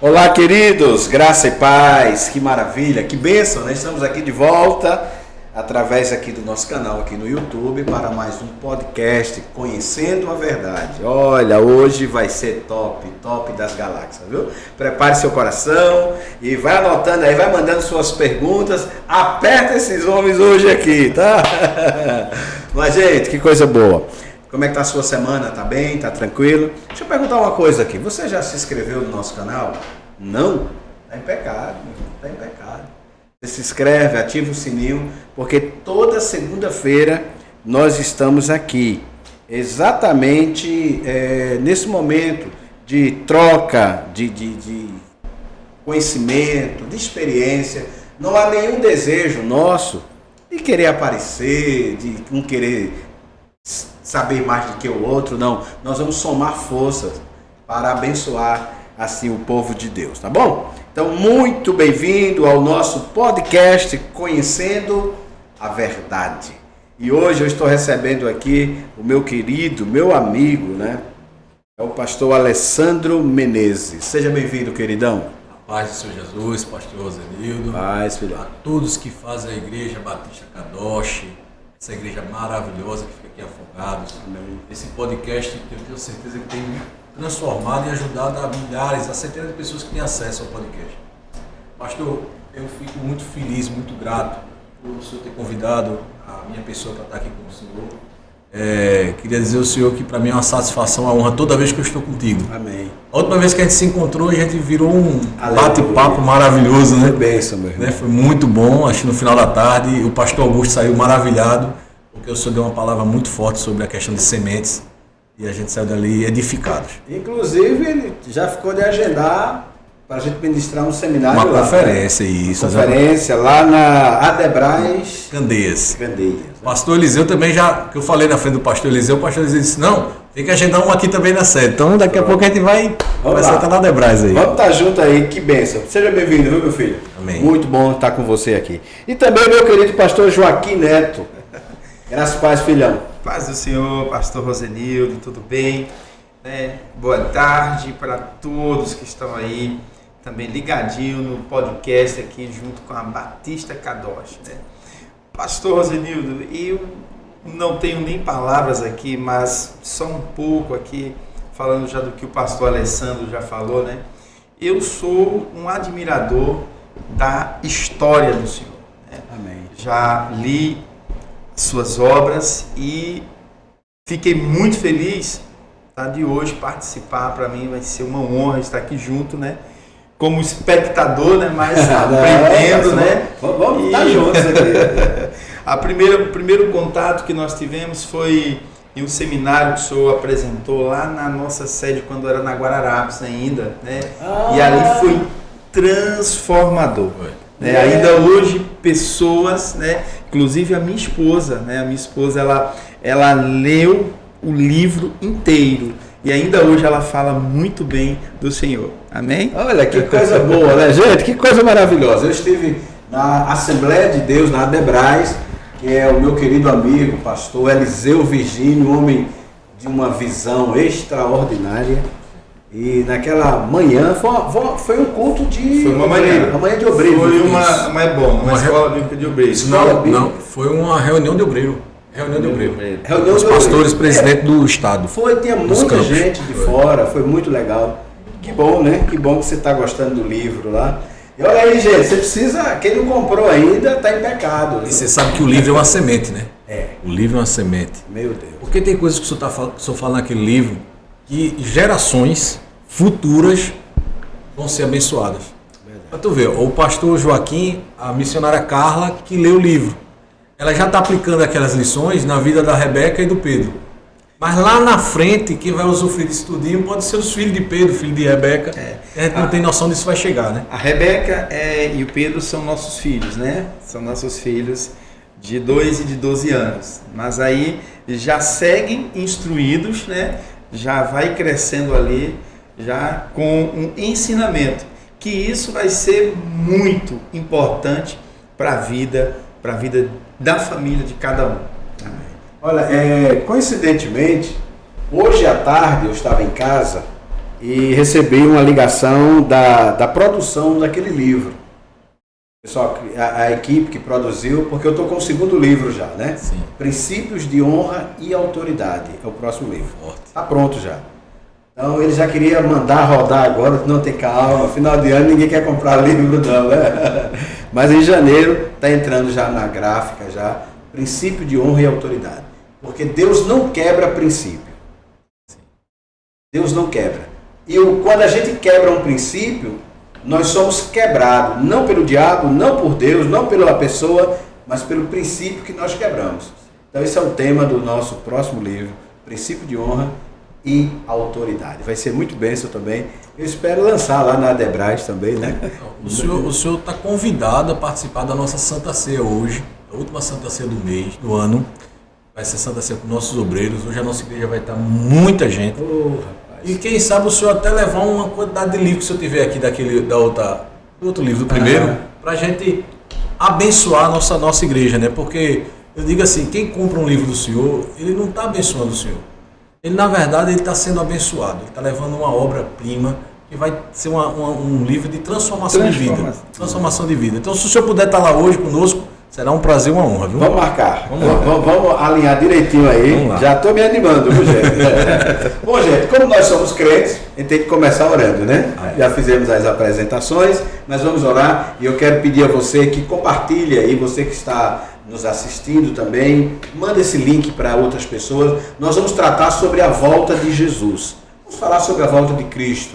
Olá, queridos, graça e paz, que maravilha, que bênção, né? Estamos aqui de volta, através aqui do nosso canal aqui no YouTube, para mais um podcast, Conhecendo a Verdade. Olha, hoje vai ser top das galáxias, viu? Prepare seu coração e vai anotando aí, vai mandando suas perguntas, aperta esses homens hoje aqui, tá? Mas, gente, que coisa boa. Como é que tá a sua semana? Tá bem? Tá tranquilo? Deixa eu perguntar uma coisa aqui. Você já se inscreveu no nosso canal? Não? Tá em pecado, tá em pecado. Você se inscreve, ativa o sininho, porque toda segunda-feira nós estamos aqui. Exatamente nesse momento de troca, de conhecimento, de experiência. Não há nenhum desejo nosso de querer aparecer, de não querer saber mais do que o outro, não. Nós vamos somar forças para abençoar assim o povo de Deus, tá bom? Então, muito bem-vindo ao nosso podcast Conhecendo a Verdade. E hoje eu estou recebendo aqui o meu querido, meu amigo, né? É o pastor Alessandro Menezes. Seja bem-vindo, queridão. A paz do Senhor Jesus, pastor Rosenildo. Paz, filho. A todos que fazem a igreja Batista Kadosh, essa igreja maravilhosa que fica aqui Afogados. Amém. Esse podcast que eu tenho certeza que tem transformado e ajudado a milhares, a centenas de pessoas que têm acesso ao podcast. Pastor, eu fico muito feliz, muito grato por o senhor ter convidado a minha pessoa para estar aqui com o senhor. Queria dizer ao senhor que para mim é uma satisfação, uma honra toda vez que eu estou contigo. Amém. A última vez que a gente se encontrou, a gente virou um bate-papo maravilhoso, né? Foi bênção, meu irmão. Foi muito bom, acho que no final da tarde o pastor Augusto saiu maravilhado, porque o senhor deu uma palavra muito forte sobre a questão de sementes e a gente saiu dali edificados. Inclusive, ele já ficou de agendar para a gente ministrar um seminário Uma lá. conferência, isso. Uma conferência lá na Adebrais Candeias. Candeias. Pastor Eliseu também já, que eu falei na frente do pastor Eliseu, o pastor Eliseu disse, não, tem que agendar uma aqui também na sede. Então daqui a pouco a gente vai sentar na Adebrais aí. Vamos estar junto aí, que bênção. Seja bem-vindo, viu, meu filho? Amém. Muito bom estar com você aqui. E também meu querido pastor Joaquim Neto. Graças e paz, filhão. Paz do Senhor, pastor Rosenildo, tudo bem? Boa tarde para todos que estão aí, também ligadinho no podcast aqui junto com a Batista Kadosh, né? Pastor Rosenildo, eu não tenho nem palavras aqui, mas só um pouco aqui, falando já do que o pastor Alessandro já falou, né? Eu sou um admirador da história do Senhor, né? Amém. Já li suas obras e fiquei muito feliz, tá, de hoje participar. Para mim vai ser uma honra estar aqui junto, né? Como espectador, né? Mas aprendendo, né? Vamos estar juntos aqui. O primeiro contato que nós tivemos foi em um seminário que o senhor apresentou lá na nossa sede, quando era na Guararapes ainda, né? E ali foi transformador. Ainda hoje, pessoas, né? Inclusive a minha esposa, né? A minha esposa, ela leu o livro inteiro e ainda hoje ela fala muito bem do Senhor. Amém? Olha que coisa boa, né, gente? Que coisa maravilhosa. Eu estive na Assembleia de Deus, na Adebrais, que é o meu querido amigo, pastor Eliseu Virgínio, um homem de uma visão extraordinária. E naquela manhã foi um culto de... Foi uma manhã de obreiro. Foi uma escola bíblica de obreiros. Não, foi uma reunião de obreiro. Os pastores, presidente do estado. Tinha muita gente de fora, foi muito legal. Que bom, né? Que bom que você está gostando do livro lá. E olha aí, gente, você precisa... Quem não comprou ainda está em pecado. E você sabe que o livro é uma semente, né? O livro é uma semente. Meu Deus. Porque tem coisas que o senhor fala naquele livro que gerações futuras vão ser abençoadas. Para tu ver, o pastor Joaquim, a missionária Carla, que lê o livro. Ela já está aplicando aquelas lições na vida da Rebeca e do Pedro. Mas lá na frente, quem vai usufruir disso tudinho pode ser os filhos de Pedro, filho de Rebeca. A gente não tem noção disso vai chegar, né? A Rebeca e o Pedro são nossos filhos, né? São nossos filhos de 2 e de 12 anos. Mas aí já seguem instruídos, né? Já vai crescendo ali, já com um ensinamento. Que isso vai ser muito importante para a vida da família de cada um. Olha, coincidentemente, hoje à tarde eu estava em casa e recebi uma ligação da produção daquele livro. Pessoal, a equipe que produziu, porque eu estou com o segundo livro já, né? Sim. Princípios de Honra e Autoridade, é o próximo livro. Forte. Está pronto já. Então ele já queria mandar rodar agora, não tem calma, final de ano ninguém quer comprar livro não, né? Mas em janeiro está entrando já na gráfica, já, Princípio de Honra e Autoridade. Porque Deus não quebra princípio. Deus não quebra. E quando a gente quebra um princípio, nós somos quebrados, não pelo diabo, não por Deus, não pela pessoa, mas pelo princípio que nós quebramos. Então esse é o tema do nosso próximo livro, Princípio de Honra e Autoridade. Vai ser muito bênção também. Eu espero lançar lá na Adebras também, né? O senhor está convidado a participar da nossa Santa Ceia hoje, a última Santa Ceia do mês, do ano. Vai ser Santa Ceia com nossos obreiros. Hoje a nossa igreja vai estar muita gente. E quem sabe o senhor até levar uma quantidade de livros que o senhor tiver aqui do outro livro, do primeiro, para a gente abençoar a nossa igreja, né? Porque eu digo assim, quem compra um livro do senhor, ele não está abençoando o senhor. Ele, na verdade, ele está sendo abençoado. Ele está levando uma obra-prima que vai ser um livro de transformação de vida. Transformação de vida. Então, se o senhor puder estar lá hoje conosco, será um prazer e uma honra, viu? Vamos marcar. Vamos alinhar direitinho aí. Já estou me animando, viu, gente? Bom, gente, como nós somos crentes, a gente tem que começar orando, né? Já fizemos as apresentações, mas vamos orar. E eu quero pedir a você que compartilhe aí, você que está nos assistindo também, manda esse link para outras pessoas. Nós vamos tratar sobre a volta de Jesus. Vamos falar sobre a volta de Cristo.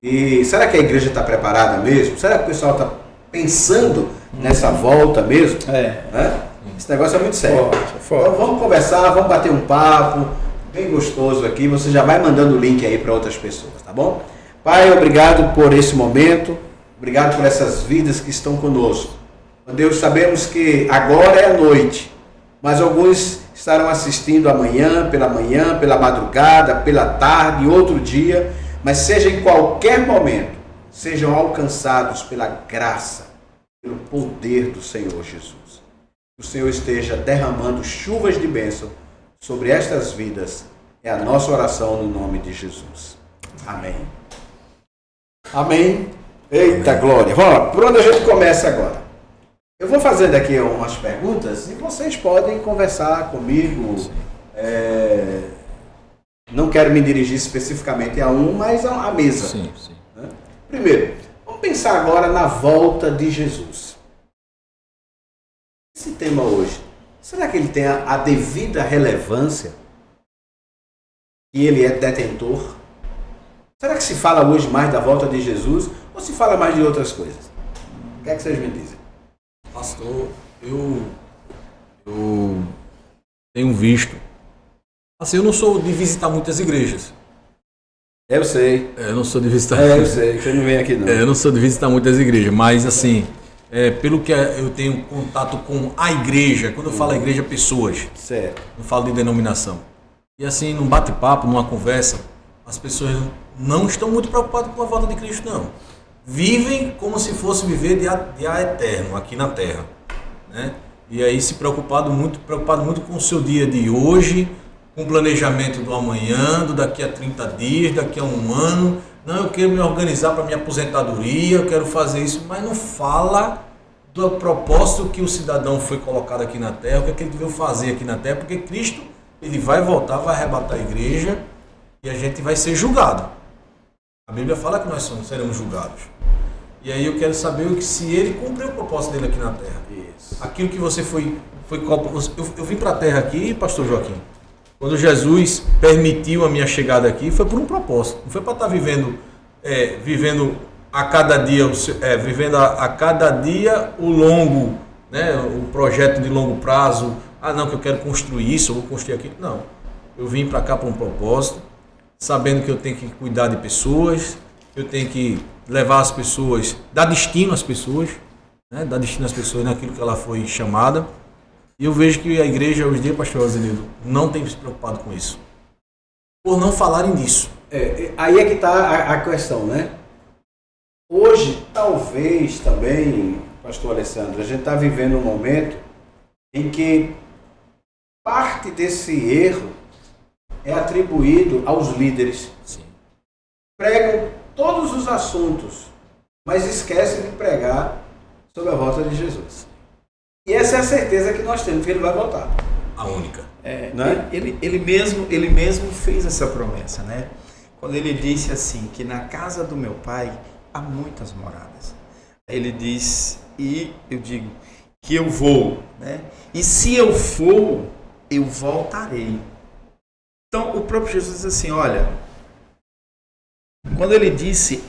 E será que a igreja está preparada mesmo? Será que o pessoal está pensando nessa volta mesmo? Né? Esse negócio é muito sério. Então vamos conversar, vamos bater um papo bem gostoso aqui. Você já vai mandando o link aí para outras pessoas, tá bom? Pai, obrigado por esse momento. Obrigado por essas vidas que estão conosco. Deus, sabemos que agora é a noite, mas alguns estarão assistindo amanhã, pela madrugada, pela tarde, outro dia, mas seja em qualquer momento, sejam alcançados pela graça, pelo poder do Senhor Jesus. Que o Senhor esteja derramando chuvas de bênção sobre estas vidas. É a nossa oração no nome de Jesus. Amém. Amém. Eita glória. Vamos lá, por onde a gente começa agora? Eu vou fazendo aqui umas perguntas e vocês podem conversar comigo. Não quero me dirigir especificamente a mas a mesa. Sim. Né? Primeiro, vamos pensar agora na volta de Jesus. Esse tema hoje, será que ele tem a devida relevância? Que ele é detentor? Será que se fala hoje mais da volta de Jesus ou se fala mais de outras coisas? O que é que vocês me dizem? Pastor, eu tenho visto. Assim, eu não sou de visitar muitas igrejas. Eu sei. Eu não sou de visitar. Eu sei, você não vem aqui não. Eu não sou de visitar muitas igrejas, mas assim, pelo que eu tenho contato com a igreja, quando eu falo igreja, pessoas. Certo. Não falo de denominação. E assim, num bate-papo, numa conversa, as pessoas não estão muito preocupadas com a volta de Cristo, não. Vivem como se fosse viver de a eterno aqui na Terra, né? E aí preocupado muito com o seu dia de hoje, com o planejamento do amanhã, do daqui a 30 dias, daqui a um ano. Não, eu quero me organizar para minha aposentadoria, eu quero fazer isso, mas não fala do propósito que o cidadão foi colocado aqui na Terra, o que é que ele veio fazer aqui na Terra, porque Cristo, ele vai voltar, vai arrebatar a igreja e a gente vai ser julgado. A Bíblia fala que nós seremos julgados. E aí eu quero saber se ele cumpriu o propósito dele aqui na Terra. Isso. Aquilo que você foi eu vim para a Terra aqui, pastor Joaquim. Quando Jesus permitiu a minha chegada aqui, foi por um propósito. Não foi para estar vivendo a cada dia, vivendo a cada dia o longo, né, o projeto de longo prazo. Não, que eu quero construir isso, eu vou construir aquilo. Não. Eu vim para cá por um propósito, sabendo que eu tenho que cuidar de pessoas, eu tenho que levar as pessoas, dar destino às pessoas, né? Dar destino às pessoas naquilo que ela foi chamada. E eu vejo que a igreja hoje em dia, pastor Rosenildo, não tem se preocupado com isso. Por não falarem disso. Aí é que está a questão, né? Hoje, talvez também, pastor Alessandro, a gente está vivendo um momento em que parte desse erro é atribuído aos líderes. Sim. pregam todos os assuntos, mas esquecem de pregar sobre a volta de Jesus. E essa é a certeza que nós temos, que ele vai voltar. A única. Né? Ele mesmo fez essa promessa, né? Quando ele disse assim, que na casa do meu pai há muitas moradas. Ele diz, e eu digo, que eu vou, né? E se eu for, eu voltarei. Então o próprio Jesus diz assim, olha, quando ele disse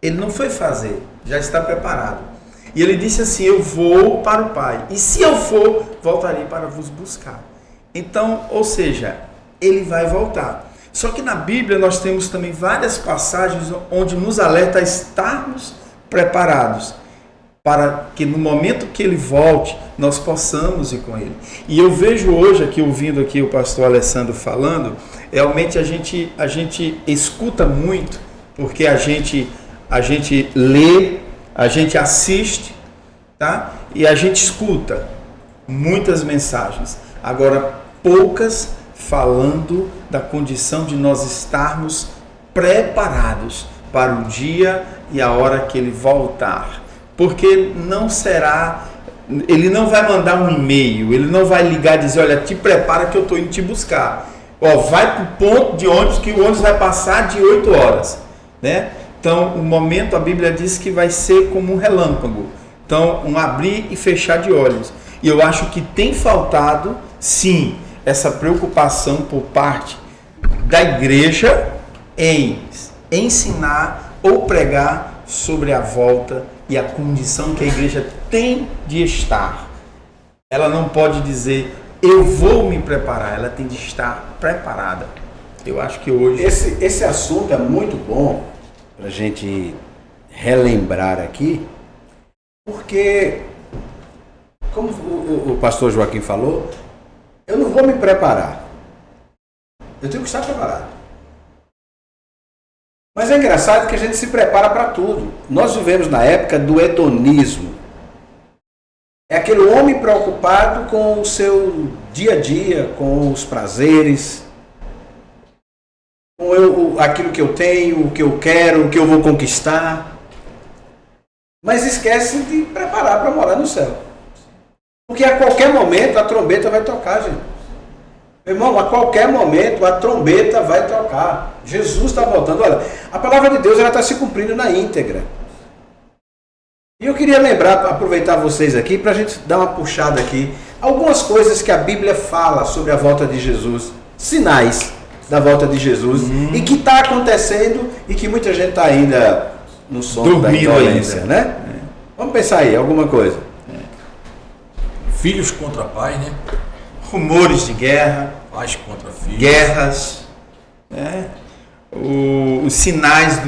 ele não foi fazer, já está preparado. E ele disse assim, eu vou para o Pai, e se eu for, voltarei para vos buscar. Então, ou seja, ele vai voltar. Só que na Bíblia nós temos também várias passagens onde nos alerta a estarmos preparados para que no momento que ele volte, nós possamos ir com ele. E eu vejo hoje aqui, ouvindo aqui o pastor Alessandro falando, realmente a gente escuta muito, porque a gente lê, a gente assiste, tá? E a gente escuta muitas mensagens. Agora, poucas falando da condição de nós estarmos preparados para o dia e a hora que ele voltar. Porque não será, ele não vai mandar um e-mail, ele não vai ligar e dizer, olha, te prepara que eu estou indo te buscar. Ó, vai para o ponto de ônibus, que o ônibus vai passar de 8 horas, né? Então, o momento, a Bíblia diz que vai ser como um relâmpago. Então, um abrir e fechar de olhos. E eu acho que tem faltado, sim, essa preocupação por parte da igreja em ensinar ou pregar sobre a volta e a condição que a igreja tem de estar. Ela não pode dizer, eu vou me preparar, ela tem de estar preparada. Eu acho que hoje... Esse assunto é muito bom para a gente relembrar aqui, porque, como o pastor Joaquim falou, eu não vou me preparar. Eu tenho que estar preparado. Mas é engraçado que a gente se prepara para tudo. Nós vivemos na época do hedonismo. É aquele homem preocupado com o seu dia a dia, com os prazeres, com aquilo que eu tenho, o que eu quero, o que eu vou conquistar. Mas esquece de preparar para morar no céu. Porque a qualquer momento a trombeta vai tocar, gente. Meu irmão, a qualquer momento a trombeta vai tocar. Jesus está voltando. Olha, a palavra de Deus está se cumprindo na íntegra. E eu queria lembrar, aproveitar vocês aqui, para a gente dar uma puxada aqui. Algumas coisas que a Bíblia fala sobre a volta de Jesus. Sinais da volta de Jesus. E que está acontecendo e que muita gente está ainda no sono da indolência, né? Vamos pensar aí, alguma coisa. Filhos contra pais, né? Rumores de guerra, Pais contra filhos. guerras, né? Os sinais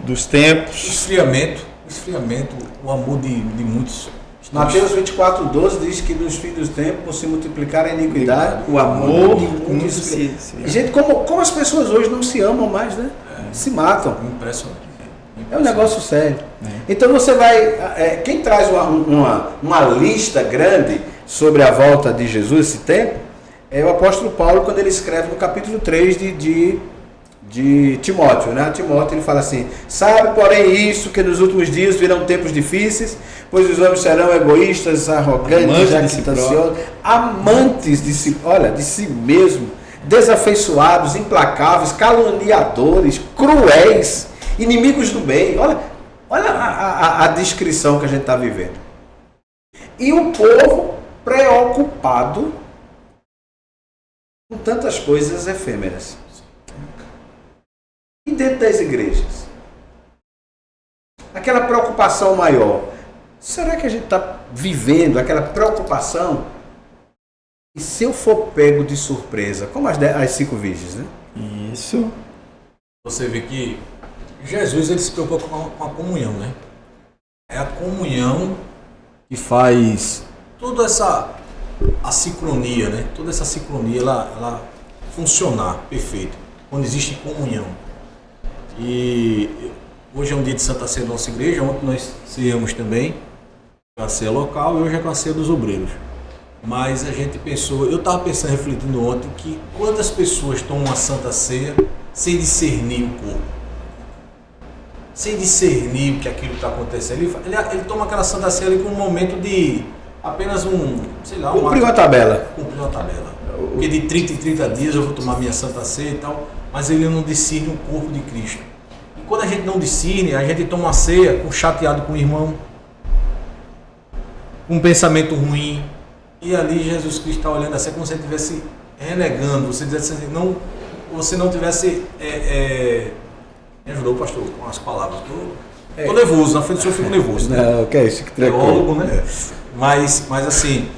dos tempos. Esfriamento, o amor de muitos. Mateus 24:12 diz que nos fins dos tempos, por se multiplicar a iniquidade, O amor de muitos se... Gente, como as pessoas hoje não se amam mais, né? Se matam. Impressionante. É um negócio sério. Então você vai... quem traz uma lista grande sobre a volta de Jesus, esse tempo, é o apóstolo Paulo, quando ele escreve no capítulo 3 de Timóteo, né? Timóteo, ele fala assim: sabe, porém, isso, que nos últimos dias virão tempos difíceis, pois os homens serão egoístas, arrogantes, jactanciosos, amantes de si mesmo, desafeiçoados, implacáveis, caluniadores, cruéis, inimigos do bem. Olha a descrição que a gente está vivendo. E o povo preocupado com tantas coisas efêmeras. E dentro das igrejas? Aquela preocupação maior. Será que a gente está vivendo aquela preocupação? E se eu for pego de surpresa? Como as 5 virgens, né? Isso. Você vê que Jesus, ele se preocupa com a comunhão, né? É a comunhão que faz toda essa sincronia, né? Toda essa sincronia, ela funcionar perfeito, quando existe comunhão. E hoje é um dia de Santa Ceia da nossa igreja, ontem nós ceamos também com a ceia local e hoje é com a ceia dos obreiros. Mas a gente pensou, eu estava pensando, refletindo ontem, que quantas pessoas tomam uma Santa Ceia sem discernir o corpo, sem discernir o que aquilo está acontecendo. Ele toma aquela Santa Ceia ali com um momento de apenas Cumprir uma tabela. Cumprir uma tabela. Porque de 30 em 30 dias eu vou tomar minha Santa Ceia e tal, mas ele não discerne o corpo de Cristo. E quando a gente não discerne, a gente toma uma ceia chateado com o irmão, com um pensamento ruim, e ali Jesus Cristo está olhando assim, como se ele estivesse renegando, você dizendo assim, você não tivesse... Me ajudou, pastor, com as palavras. Estou nervoso, na frente do senhor eu fico nervoso. Né? Não, que é isso, que teólogo, né? Mas assim,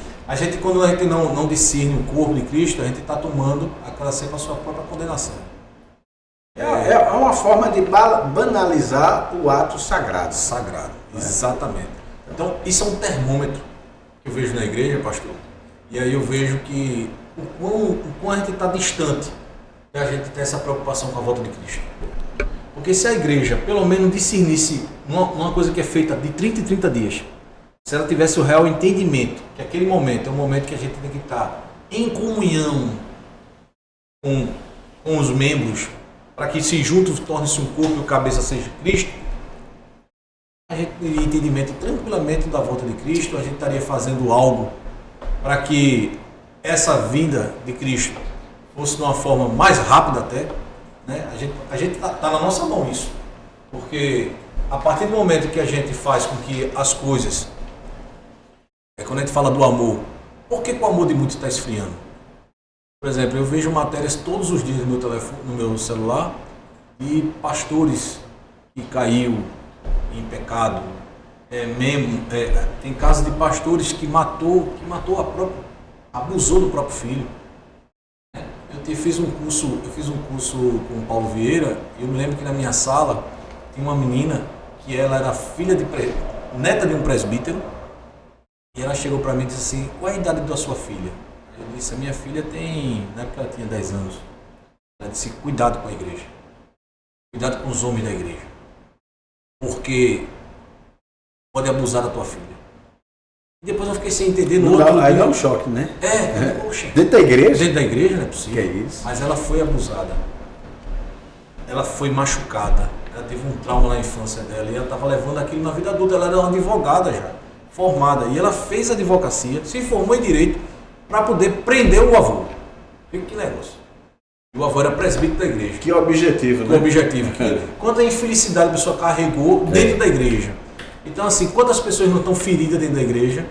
quando a gente não discerne o corpo de Cristo, a gente está tomando aquela ceia para a sua própria condenação. É uma forma de banalizar o ato sagrado. Sagrado, exatamente. Então, isso é um termômetro que eu vejo na igreja, pastor. E aí eu vejo que o quão a gente está distante da gente ter essa preocupação com a volta de Cristo. Porque se a igreja, pelo menos, discernisse uma coisa que é feita de 30 em 30 dias, se ela tivesse o real entendimento que aquele momento é um momento que a gente tem que estar em comunhão com os membros, para que se juntos torne-se um corpo e o cabeça seja Cristo, a gente teria entendimento tranquilamente da volta de Cristo, a gente estaria fazendo algo para que essa vinda de Cristo fosse de uma forma mais rápida até, né? A gente está na nossa mão isso, porque a partir do momento que a gente faz com que as coisas, quando a gente fala do amor, por que o amor de muitos está esfriando? Por exemplo, eu vejo matérias todos os dias no meu telefone, no meu celular, de pastores que caiu em pecado, tem casos de pastores que abusou do próprio filho. Eu fiz um curso com o Paulo Vieira, e eu me lembro que na minha sala tinha uma menina que ela era neta de um presbítero, e ela chegou para mim e disse assim: qual é a idade da sua filha? Eu disse: a minha filha tem, na época ela tinha 10 anos. Ela disse: cuidado com a igreja, cuidado com os homens da igreja, porque pode abusar da tua filha. E depois eu fiquei sem entender no outro dia. Aí dá um choque, né? Poxa. Dentro da igreja? Dentro da igreja não é possível. Que é isso? Mas ela foi abusada. Ela foi machucada. Ela teve um trauma na infância dela e ela estava levando aquilo na vida adulta. Ela era uma advogada já, formada. E ela fez advocacia, se formou em direito para poder prender o avô. Viu que negócio? E o avô era presbítero da igreja. Que objetivo, né? Que objetivo. Quanta infelicidade a pessoa carregou dentro da igreja. Então, assim, quantas pessoas não estão feridas dentro da igreja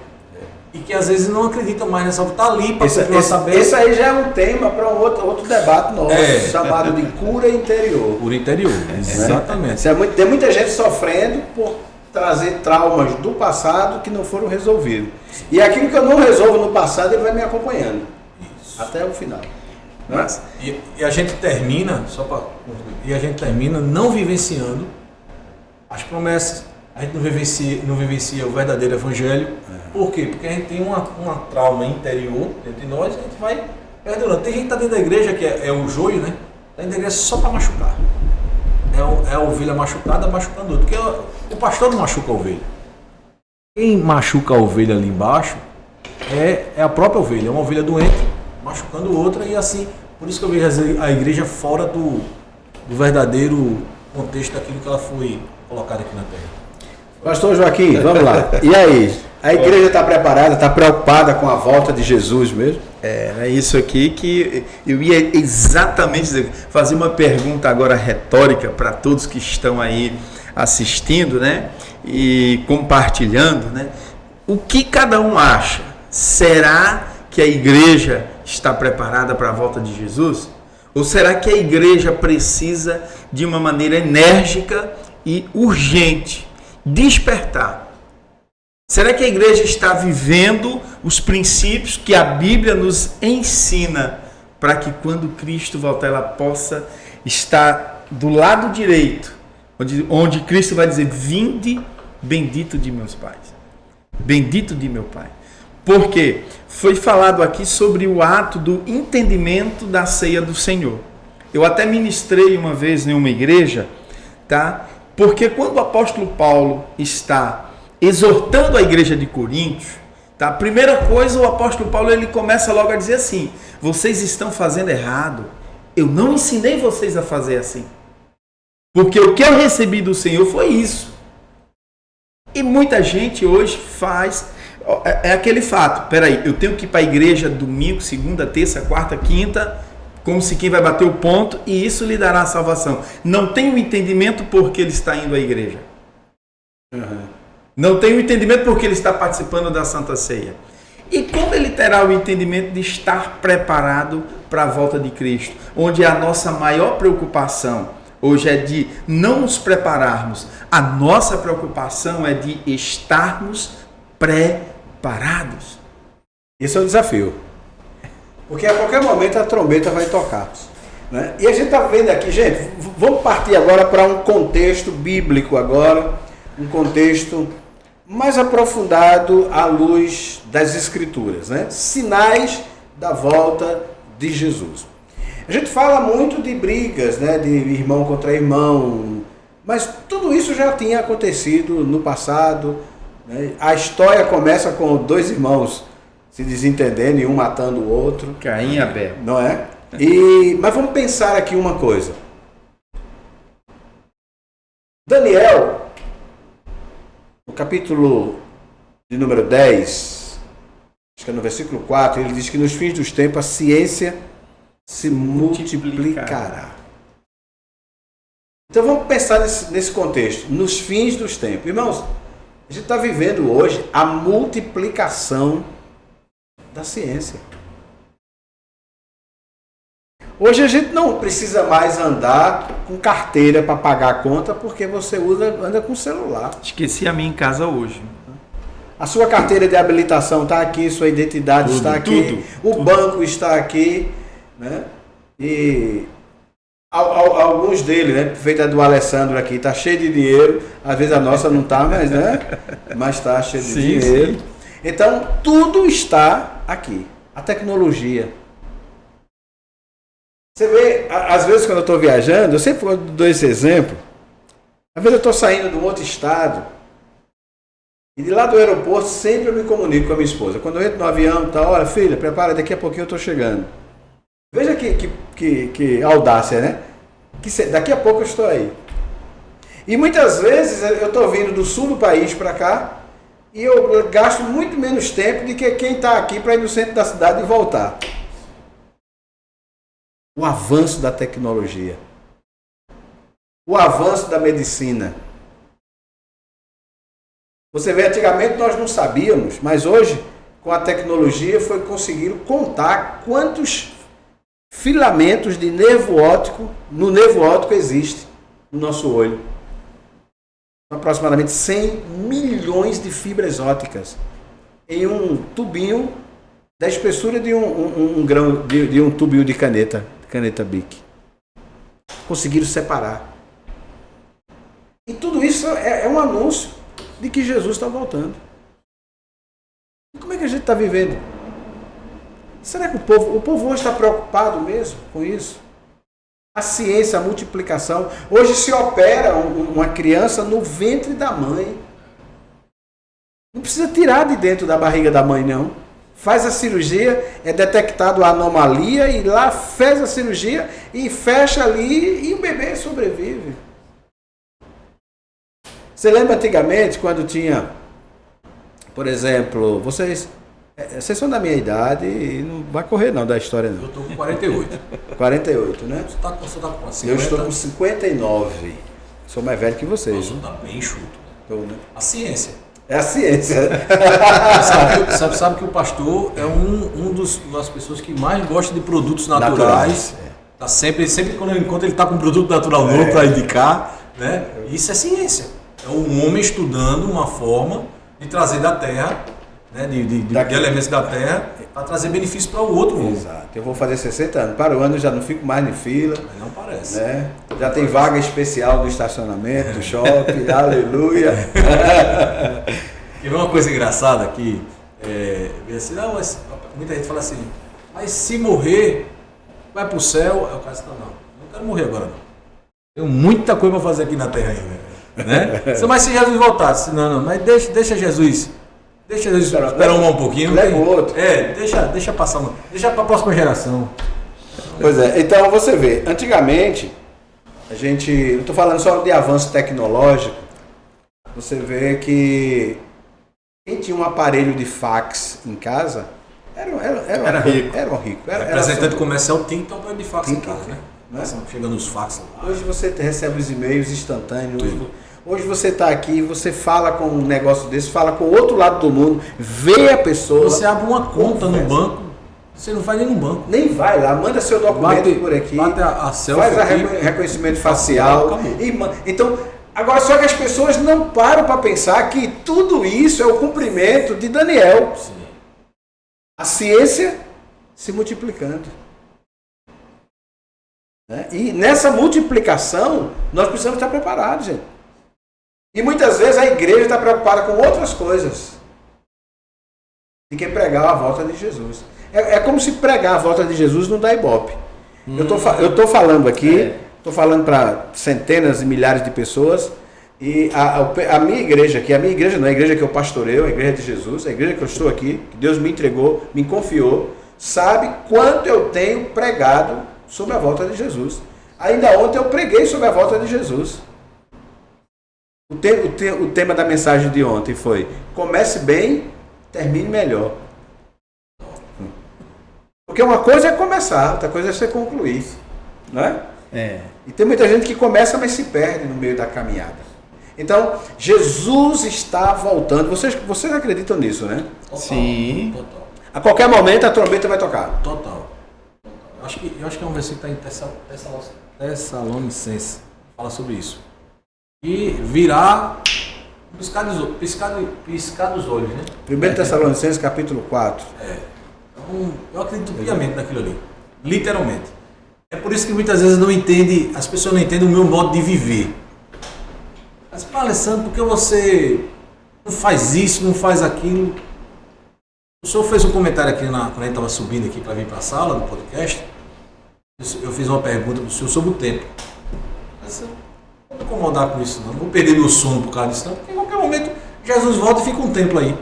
e que às vezes não acreditam mais nessa... Está ali para saber... Esse aí já é um tema para um outro debate nosso, chamado de cura interior. Cura interior, exatamente. Tem muita gente sofrendo por trazer traumas do passado que não foram resolvidos. E aquilo que eu não resolvo no passado, ele vai me acompanhando. Isso. Até o final. Mas, e a gente termina, só para concluir, não vivenciando as promessas. A gente não vivencia o verdadeiro evangelho. Por quê? Porque a gente tem uma trauma interior dentro de nós, a gente vai perdurando. Tem gente que está dentro da igreja, que é o joio, né? Está dentro da igreja só para machucar. É a ovelha machucada machucando outro. Porque o pastor não machuca a ovelha. Quem machuca a ovelha ali embaixo é a própria ovelha. É uma ovelha doente machucando outra, e assim, por isso que eu vejo a igreja fora do verdadeiro contexto daquilo que ela foi colocada aqui na terra. Pastor Joaquim, vamos lá. E aí? A igreja está preparada, está preocupada com a volta de Jesus mesmo? É isso aqui que eu ia exatamente dizer, fazer uma pergunta agora retórica para todos que estão aí assistindo, né? E compartilhando, né? O que cada um acha? Será que a igreja está preparada para a volta de Jesus? Ou será que a igreja precisa de uma maneira enérgica e urgente despertar? Será que a igreja está vivendo os princípios que a Bíblia nos ensina para que quando Cristo voltar ela possa estar do lado direito, onde Cristo vai dizer: vinde, bendito de meus pais, bendito de meu Pai? Porque foi falado aqui sobre o ato do entendimento da ceia do Senhor. Eu até ministrei uma vez em uma igreja, tá? Porque quando o apóstolo Paulo está exortando a igreja de Coríntios, tá? A primeira coisa, o apóstolo Paulo ele começa logo a dizer assim: vocês estão fazendo errado eu não ensinei vocês a fazer assim. Porque o que eu recebi do Senhor foi isso. E muita gente hoje faz... É aquele fato. Peraí, eu tenho que ir para a igreja domingo, segunda, terça, quarta, quinta, como se quem vai bater o ponto, e isso lhe dará a salvação. Não tem o entendimento por que ele está indo à igreja. Não tem o entendimento por que ele está participando da Santa Ceia. E como ele terá o entendimento de estar preparado para a volta de Cristo? Onde a nossa maior preocupação hoje é de não nos prepararmos. A nossa preocupação é de estarmos preparados. Esse é o desafio. Porque a qualquer momento a trombeta vai tocar. Né? E a gente está vendo aqui, gente, vamos partir agora para um contexto bíblico agora, um contexto mais aprofundado à luz das Escrituras, né? Sinais da volta de Jesus. A gente fala muito de brigas, né? De irmão contra irmão, mas tudo isso já tinha acontecido no passado, né? A história começa com dois irmãos se desentendendo e um matando o outro. Caim e Abel. Não é? Mas vamos pensar aqui uma coisa. Daniel, no capítulo de número 10, acho que é no versículo 4, ele diz que nos fins dos tempos a ciência se multiplicará. Então vamos pensar nesse contexto, nos fins dos tempos. Irmãos, a gente está vivendo hoje a multiplicação da ciência. Hoje a gente não precisa mais andar com carteira para pagar a conta, porque você anda com celular. Esqueci a minha em casa hoje. A sua carteira de habilitação está aqui, sua identidade está aqui, o banco está aqui, né? E alguns deles, né? Feita do Alessandro aqui, está cheio de dinheiro. Às vezes a nossa não está, mas, né? Mas está cheio de dinheiro. Sim. Então tudo está aqui. A tecnologia. Você vê, às vezes quando eu estou viajando, eu sempre dou esse exemplo. Às vezes eu estou saindo de um outro estado e de lá do aeroporto sempre eu me comunico com a minha esposa. Quando eu entro no avião, tá, olha filha, prepara, daqui a pouquinho eu estou chegando. Veja que audácia, né? Daqui a pouco eu estou aí. E muitas vezes eu estou vindo do sul do país para cá e eu gasto muito menos tempo do que quem está aqui para ir no centro da cidade e voltar. O avanço da tecnologia, o avanço da medicina. Você vê, antigamente nós não sabíamos, mas hoje, com a tecnologia, foi conseguido contar quantos filamentos de nervo óptico existe no nosso olho. Aproximadamente 100 milhões de fibras ópticas em um tubinho da espessura de um grão de um tubinho de caneta Bic. Conseguiram separar. E tudo isso é um anúncio de que Jesus está voltando. E como é que a gente está vivendo? Será que o povo hoje está preocupado mesmo com isso? A ciência, a multiplicação. Hoje se opera uma criança no ventre da mãe. Não precisa tirar de dentro da barriga da mãe, não. Faz a cirurgia, é detectado a anomalia e lá faz a cirurgia e fecha ali e o bebê sobrevive. Você lembra antigamente quando tinha, por exemplo, vocês são da minha idade e não vai correr não da história não. Eu estou com 48. 48, né? Você tá com 50? Eu estou com 59. Sou mais velho que vocês. Você está bem chuto. Estou, né? A ciência. É a ciência. sabe que o pastor é das pessoas que mais gosta de produtos naturais. Tá sempre quando eu encontro ele está com um produto natural novo para indicar, né? Isso é ciência. É um homem estudando uma forma de trazer da terra, né? de elementos da terra, para trazer benefício para o outro homem. Exato. Eu vou fazer 60 anos. Para o ano eu já não fico mais em fila. Mas não parece. Né? Já tem vaga especial do estacionamento, do shopping, aleluia. E uma coisa engraçada aqui, assim, não, mas muita gente fala assim, mas se morrer, vai para o céu. Aí o cara diz, não quero morrer agora não. Tenho muita coisa para fazer aqui na terra ainda. Né? Mas se Jesus voltasse, não, mas deixa Jesus esperar um pouquinho. Leva o outro. Deixa passar, deixa para a próxima geração. Pois é, então você vê, antigamente, eu estou falando só de avanço tecnológico, você vê que quem tinha um aparelho de fax em casa era rico. Era rico. Representante comercial tem que ter um aparelho de fax em casa, né? Chegando os fax. Hoje você recebe os e-mails instantâneos. Hoje você está aqui, você fala com um negócio desse, fala com o outro lado do mundo, vê a pessoa. Você abre uma conta no banco, você não vai nem no banco. Nem vai lá, manda seu documento por aqui. Bate a selfie faz aqui, reconhecimento facial. Então, agora só que as pessoas não param para pensar que tudo isso é o cumprimento de Daniel. Sim. A ciência se multiplicando. E nessa multiplicação, nós precisamos estar preparados, gente. E muitas vezes a igreja está preocupada com outras coisas do que pregar a volta de Jesus. É como se pregar a volta de Jesus não dá ibope. Eu estou falando aqui, estou falando para centenas e milhares de pessoas, e a minha igreja aqui, a minha igreja não é a igreja que eu pastoreio, a igreja de Jesus, a igreja que eu estou aqui, que Deus me entregou, me confiou, sabe quanto eu tenho pregado sobre a volta de Jesus. Ainda ontem eu preguei sobre a volta de Jesus. O tema da mensagem de ontem foi: comece bem, termine melhor. Porque uma coisa é começar, outra coisa é você concluir. Não é? E tem muita gente que começa, mas se perde no meio da caminhada. Então, Jesus está voltando. Vocês acreditam nisso, né? Total, sim. Total. A qualquer momento a trombeta vai tocar. Total. Eu acho que é um versículo que está em Tessalonicenses. Fala sobre isso. E virá piscar dos olhos, né? 1 Tessalonicenses capítulo 4. Então, eu acredito piamente naquilo ali. Literalmente. É por isso que muitas vezes as pessoas não entendem o meu modo de viver. Mas, Alessandro, por que você não faz isso, não faz aquilo? O senhor fez um comentário aqui quando a gente estava subindo aqui para vir para a sala do podcast. Eu fiz uma pergunta para o senhor sobre o tempo. Mas eu não vou me incomodar com isso, não vou perder meu sono por causa disso, não. Porque em qualquer momento Jesus volta e fica um templo aí.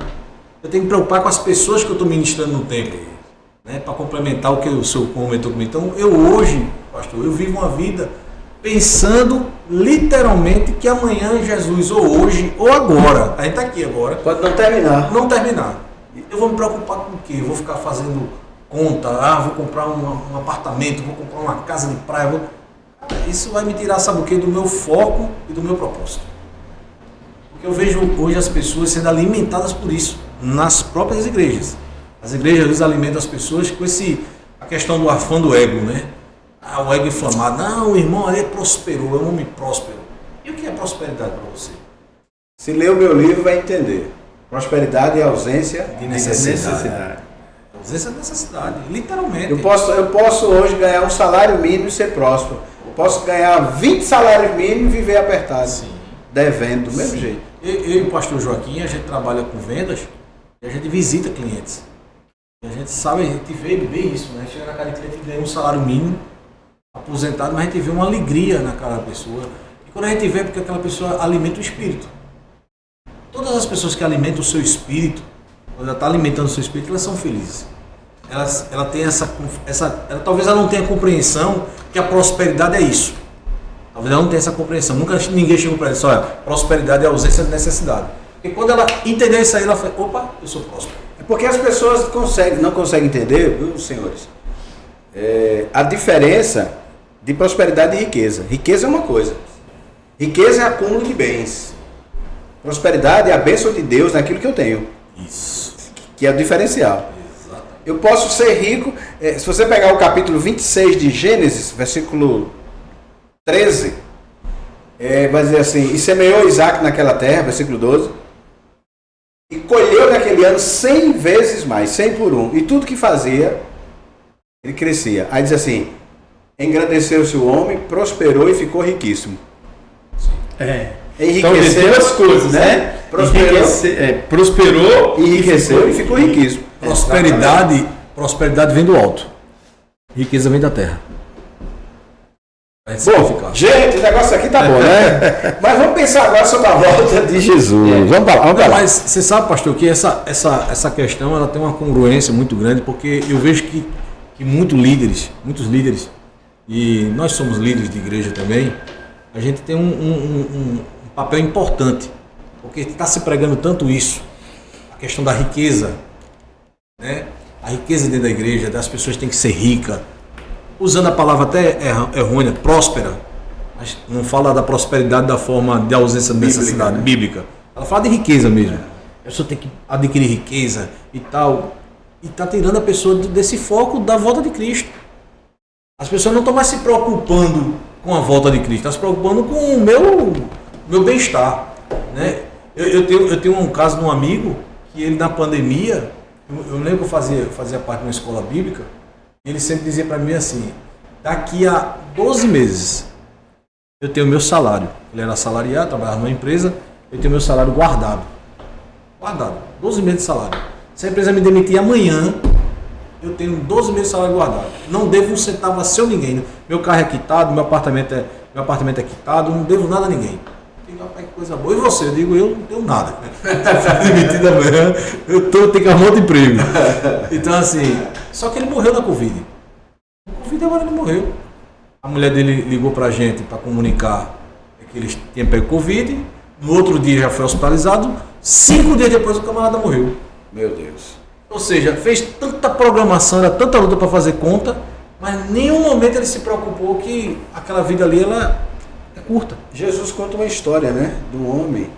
Eu tenho que me preocupar com as pessoas que eu estou ministrando no templo, né, para complementar o que o senhor comentou comigo. Então, eu hoje, pastor, eu vivo uma vida pensando literalmente que amanhã Jesus, ou hoje, ou agora, a gente está aqui agora, pode não terminar. Não terminar. Eu vou me preocupar com o quê? Eu vou ficar fazendo conta, vou comprar um apartamento, vou comprar uma casa de praia. Isso vai me tirar, sabe o quê? Do meu foco e do meu propósito. Porque eu vejo hoje as pessoas sendo alimentadas por isso, nas próprias igrejas. As igrejas às vezes alimentam as pessoas com a questão do afã do ego, né? O ego inflamado. Não, o irmão ali prosperou, é um homem próspero. E o que é prosperidade para você? Se ler o meu livro vai entender. Prosperidade é ausência de necessidade. Ausência de necessidade, literalmente. Eu posso hoje ganhar um salário mínimo e ser próspero. Eu posso ganhar 20 salários mínimos e viver apertado. Sim. Devendo, do mesmo jeito. Eu e o pastor Joaquim, a gente trabalha com vendas e a gente visita clientes. E a gente sabe, a gente vê bem isso, né? Chega na casa de cliente e ganha um salário mínimo, aposentado, mas a gente vê uma alegria na cara da pessoa. E quando a gente vê, é porque aquela pessoa alimenta o espírito. Todas as pessoas que alimentam o seu espírito, quando ela está alimentando o seu espírito, elas são felizes. Ela tem talvez ela não tenha compreensão que a prosperidade é isso. Talvez ela não tenha essa compreensão. Nunca ninguém chegou para ela e disse: olha, prosperidade é ausência de necessidade. Porque quando ela entender isso aí, ela fala: opa, eu sou próspero. É porque as pessoas não conseguem entender, viu, senhores? A diferença de prosperidade e riqueza. Riqueza é uma coisa. Riqueza é acúmulo de bens. Prosperidade é a bênção de Deus naquilo que eu tenho. Isso. Que é o diferencial. Exatamente. Eu posso ser rico. Se você pegar o capítulo 26 de Gênesis, versículo 13, vai dizer assim: e semeou Isaac naquela terra, versículo 12, e colheu naquele ano 100 vezes mais, 100 por 1, e tudo que fazia, ele crescia. Aí diz assim: engrandeceu-se o homem, prosperou e ficou riquíssimo. Enriqueceu, então, duas coisas, né? Prosperou, enriqueceu e ficou riquíssimo. Prosperidade vem do alto. Riqueza vem da terra. Bom, gente, o negócio aqui tá bom, né? Mas vamos pensar agora sobre a volta de Jesus. Vamos lá. Mas você sabe, pastor, que essa questão ela tem uma congruência muito grande, porque eu vejo que que muitos líderes, e nós somos líderes de igreja também, a gente tem um papel importante, porque está se pregando tanto isso, a questão da riqueza, né? A riqueza dentro da igreja, das pessoas têm que ser ricas, usando a palavra até errônea, próspera, mas não fala da prosperidade da forma de ausência de necessidade bíblica. Ela fala de riqueza mesmo. A pessoa tem que adquirir riqueza e tal. E está tirando a pessoa desse foco da volta de Cristo. As pessoas não estão mais se preocupando com a volta de Cristo, estão se preocupando com o meu bem-estar, né? Eu tenho um caso de um amigo que ele na pandemia, eu lembro que eu fazia parte de uma escola bíblica, e ele sempre dizia para mim assim, daqui a 12 meses eu tenho meu salário. Ele era assalariado, trabalhava numa empresa, eu tenho meu salário guardado. 12 meses de salário. Se a empresa me demitir amanhã, eu tenho 12 meses de salário guardado. Não devo um centavo a seu ninguém. Meu carro é quitado, meu apartamento é quitado, não devo nada a ninguém. Eu digo, rapaz, que coisa boa. E você? Eu digo, eu não tenho nada. Fui demitido amanhã, eu tenho que arrumar outro emprego. Então assim, só que ele morreu na Covid. O Covid agora ele morreu. A mulher dele ligou pra gente para comunicar que ele tinha pego Covid. No outro dia já foi hospitalizado. 5 dias depois o camarada morreu. Meu Deus. Ou seja, fez tanta programação, era tanta luta para fazer conta, mas em nenhum momento ele se preocupou que aquela vida ali ela é curta. Jesus conta uma história, né? De um homem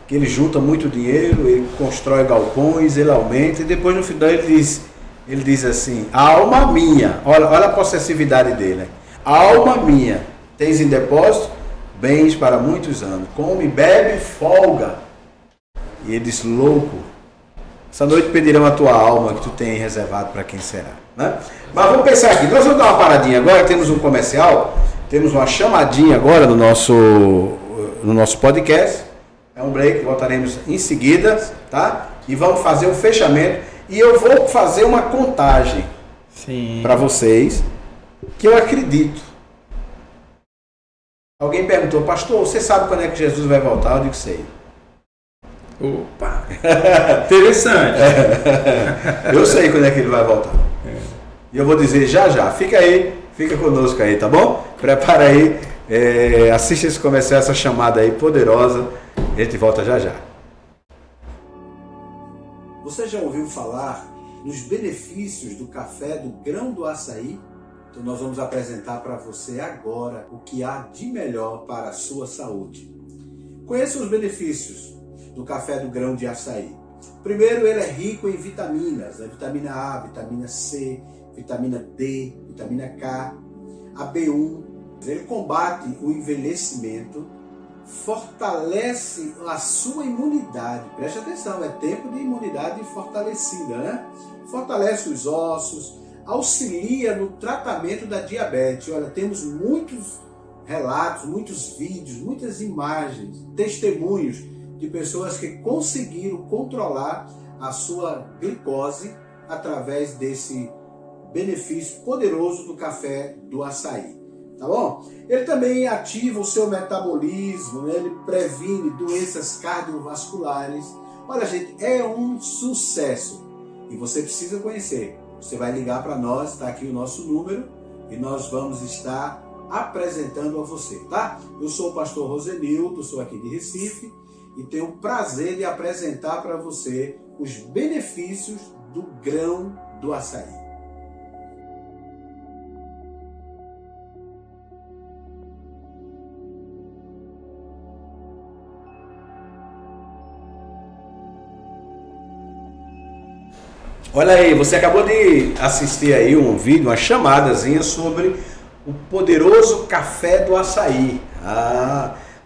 que ele junta muito dinheiro, ele constrói galpões, ele aumenta e depois no final ele diz assim, alma minha, olha a possessividade dele, né? Alma minha, tens em depósito bens para muitos anos, come, bebe, folga. E ele diz, louco, essa noite pedirão a tua alma que tu tens reservado para quem será, né? Mas vamos pensar aqui, nós vamos dar uma paradinha agora, temos um comercial, temos uma chamadinha agora no nosso podcast, é um break, voltaremos em seguida, tá? E vamos fazer um fechamento e eu vou fazer uma contagem para vocês, que eu acredito. Alguém perguntou, pastor, você sabe quando é que Jesus vai voltar? Eu digo, sei. Opa! Interessante. Eu sei quando é que ele vai voltar. E eu vou dizer já. Fica aí, fica conosco aí, tá bom? Prepara aí, assiste esse comercial, essa chamada aí poderosa. A gente volta já. Você já ouviu falar nos benefícios do café do grão do açaí? Então nós vamos apresentar para você agora o que há de melhor para a sua saúde. Conheça os benefícios do café do grão de açaí. Primeiro, ele é rico em vitaminas, né? Vitamina A, vitamina C, vitamina D, vitamina K, a B1. Ele combate o envelhecimento, fortalece a sua imunidade. Preste atenção, é tempo de imunidade fortalecida, né? Fortalece os ossos, auxilia no tratamento da diabetes. Olha, temos muitos relatos, muitos vídeos, muitas imagens, testemunhos de pessoas que conseguiram controlar a sua glicose através desse benefício poderoso do café do açaí. Tá bom? Ele também ativa o seu metabolismo, né? Ele previne doenças cardiovasculares. Olha, gente, é um sucesso e você precisa conhecer. Você vai ligar para nós, está aqui o nosso número e nós vamos estar apresentando a você, tá? Eu sou o pastor Rosenildo, sou aqui de Recife e tenho o prazer de apresentar para você os benefícios do grão do açaí. Olha aí, você acabou de assistir aí um vídeo, uma chamadazinha sobre o poderoso café do açaí.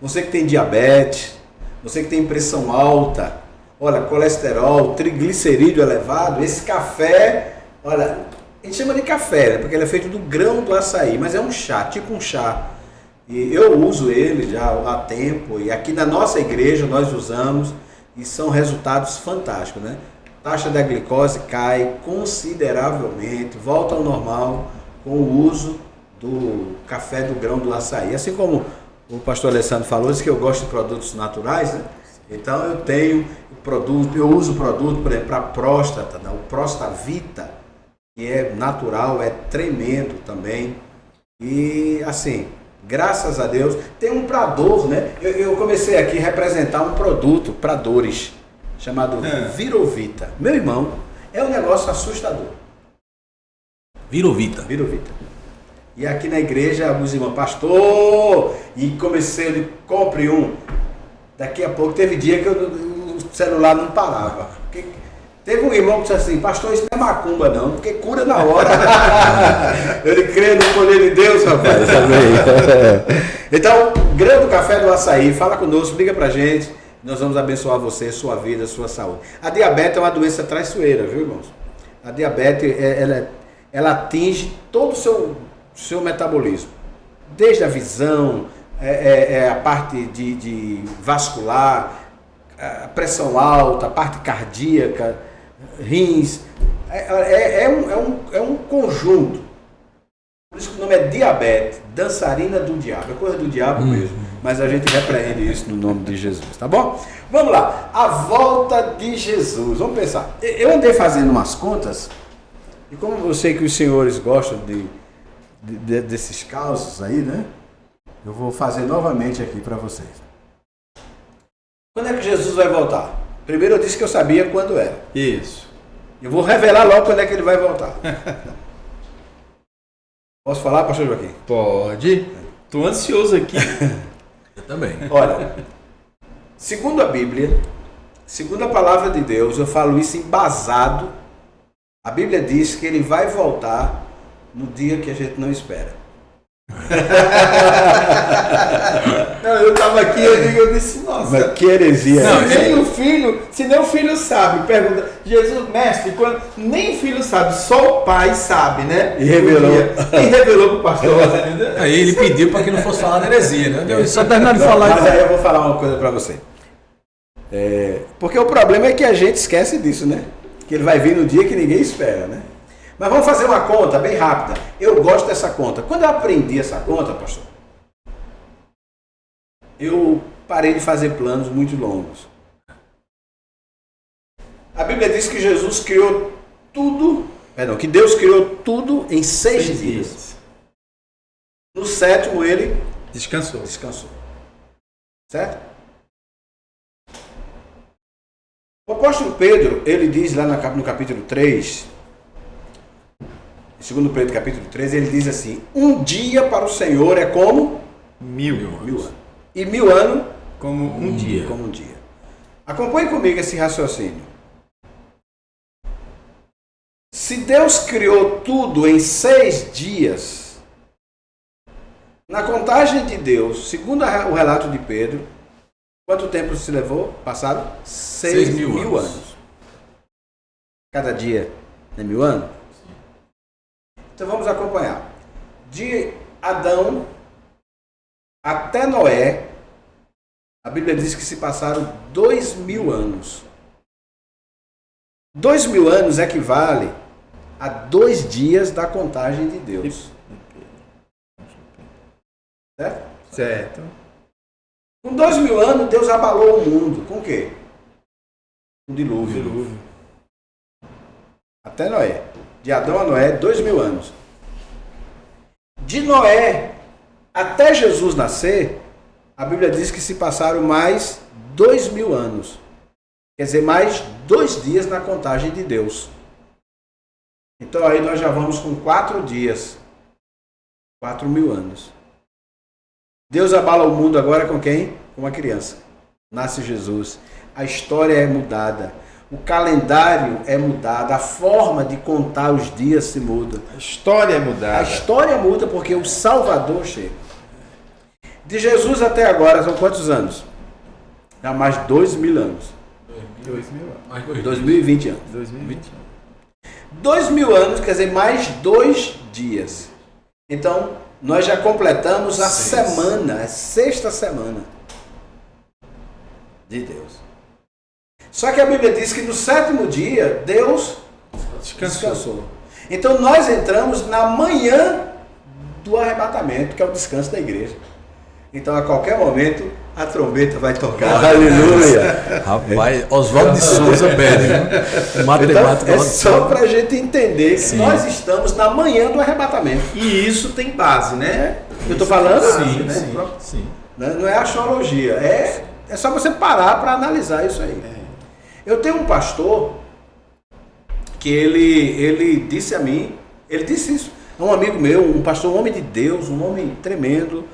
Você que tem diabetes, você que tem pressão alta, olha, colesterol, triglicerídeo elevado, esse café, olha, a gente chama de café, né? Porque ele é feito do grão do açaí, mas é um chá, tipo um chá. E eu uso ele já há tempo e aqui na nossa igreja nós usamos e são resultados fantásticos, né? Taxa da glicose cai consideravelmente, volta ao normal com o uso do café do grão do açaí. Assim como o pastor Alessandro falou, disse que eu gosto de produtos naturais, né? Então eu tenho produto, eu uso produto, por exemplo, para próstata, né? O Prostavita, que é natural, é tremendo também. E assim, graças a Deus, tem um para dor, né? Eu comecei aqui a representar um produto para dores, chamado Virovita. Meu irmão, é um negócio assustador. Virovita. Virovita. E aqui na igreja, alguns irmãos, pastor, e comecei, eu digo, compre um. Daqui a pouco, teve dia que o celular não parava. Teve um irmão que disse assim, pastor, isso não é macumba não, porque cura na hora. Ele crê no poder de Deus, rapaz. Então, grande café do açaí, fala conosco, liga pra gente, nós vamos abençoar você, sua vida, sua saúde. A diabetes é uma doença traiçoeira, viu, irmãos? A diabetes, ela atinge todo o seu metabolismo, desde a visão, a parte de vascular, a pressão alta, a parte cardíaca, rins, é um conjunto. Por isso que o nome é diabetes, dançarina do diabo, é coisa do diabo mesmo, mas a gente repreende isso no nome de Jesus, tá bom? Vamos lá, a volta de Jesus, vamos pensar. Eu andei fazendo umas contas, e como eu sei que os senhores gostam desses causos aí, né? Eu vou fazer novamente aqui para vocês. Quando é que Jesus vai voltar? Primeiro eu disse que eu sabia quando era. Isso. Eu vou revelar logo quando é que ele vai voltar. Posso falar, pastor Joaquim? Pode. Estou ansioso aqui. Eu também. Olha, segundo a Bíblia, segundo a palavra de Deus, eu falo isso embasado. A Bíblia diz que ele vai voltar no dia que a gente não espera. Não, eu estava aqui, eu disse, nossa. Mas que heresia. Não, nem o filho, se nem o filho sabe, pergunta, Jesus, mestre, nem o filho sabe, só o pai sabe, né? E revelou. E revelou para o pastor. Aí ele pediu para que não fosse falar heresia, né? Eu só terminar de falar. Mas aí eu vou falar uma coisa para você. Porque o problema é que a gente esquece disso, né? Que ele vai vir no dia que ninguém espera, né? Mas vamos fazer uma conta bem rápida. Eu gosto dessa conta. Quando eu aprendi essa conta, pastor, eu parei de fazer planos muito longos. A Bíblia diz que Jesus criou tudo, que Deus criou tudo em 6 dias. No 7º ele descansou. Certo? O apóstolo Pedro, ele diz lá no capítulo 3, segundo Pedro capítulo 3, ele diz assim, um dia para o Senhor é como 1000 anos. E 1000 anos como um dia. Como um dia. Acompanhe comigo esse raciocínio. Se Deus criou tudo em 6 dias, na contagem de Deus, segundo o relato de Pedro, quanto tempo se levou? Passaram 6.000 anos. Cada dia é 1000 anos? Então vamos acompanhar. De Adão até Noé, a Bíblia diz que se passaram 2000 anos. 2000 anos equivale a 2 dias da contagem de Deus. Certo? Certo. Com 2000 anos, Deus abalou o mundo. Com o quê? Com o dilúvio. Até Noé. De Adão a Noé, 2000 anos. De Noé até Jesus nascer, a Bíblia diz que se passaram mais 2000 anos. Quer dizer, mais 2 dias na contagem de Deus. Então aí nós já vamos com 4 dias. 4.000 anos. Deus abala o mundo agora com quem? Com uma criança. Nasce Jesus. A história é mudada. O calendário é mudado, a forma de contar os dias se muda. A história é mudada. A história muda porque o Salvador chega. De Jesus até agora, são quantos anos? Há mais 2.000 anos. 2000 anos. Mais 2020 anos. 2020. 2.000 anos, quer dizer, mais 2 dias. Então, nós já completamos a semana, a 6ª semana de Deus. Só que a Bíblia diz que no 7º dia, Deus descansou. Então nós entramos na manhã do arrebatamento, que é o descanso da igreja. Então, a qualquer momento, a trombeta vai tocar. Aleluia! Rapaz, Oswaldo de Souza pede, né? Matemática. Então, é só para a gente entender que Sim. nós estamos na manhã do arrebatamento. E isso tem base, né? Eu estou falando Sim, né? sim, sim. Não é astrologia, é só você parar para analisar isso aí. Eu tenho um pastor que ele disse a mim, ele disse isso, é um amigo meu, um pastor, um homem de Deus, um homem tremendo,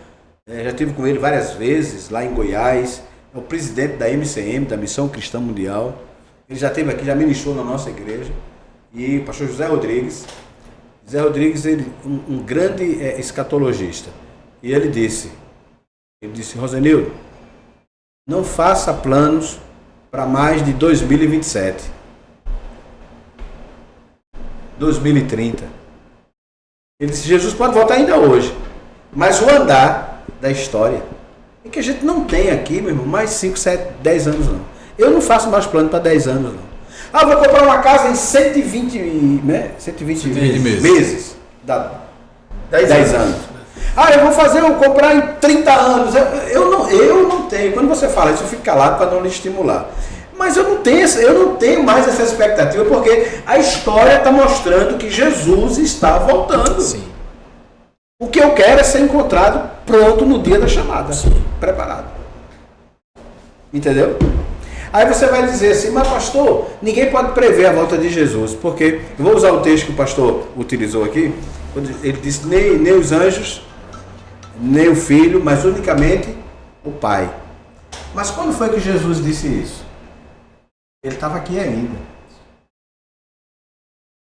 já estive com ele várias vezes lá em Goiás, é o presidente da MCM, da Missão Cristã Mundial, ele já esteve aqui, já ministrou na nossa igreja, e o pastor José Rodrigues, ele, um grande escatologista, e ele disse, Rosenildo, não faça planos para mais de 2027, 2030. Ele disse, Jesus pode voltar ainda hoje, mas o andar da história é que a gente não tem aqui, meu irmão, mais 5, 7, 10 anos não. Eu não faço mais plano para 10 anos não. Ah, vou comprar uma casa em 120 meses. Dá 10 anos. Ah, eu vou comprar em 30 anos. Eu não tenho. Quando você fala isso, eu fico calado para não lhe estimular. Mas eu não tenho mais essa expectativa, porque a história está mostrando que Jesus está voltando. Sim. O que eu quero é ser encontrado pronto no dia da chamada. Sim. Preparado. Entendeu? Aí você vai dizer assim, mas pastor, ninguém pode prever a volta de Jesus, porque, eu vou usar o texto que o pastor utilizou aqui, ele disse, nem os anjos, nem o filho, mas unicamente o Pai. Mas quando foi que Jesus disse isso? Ele estava aqui ainda.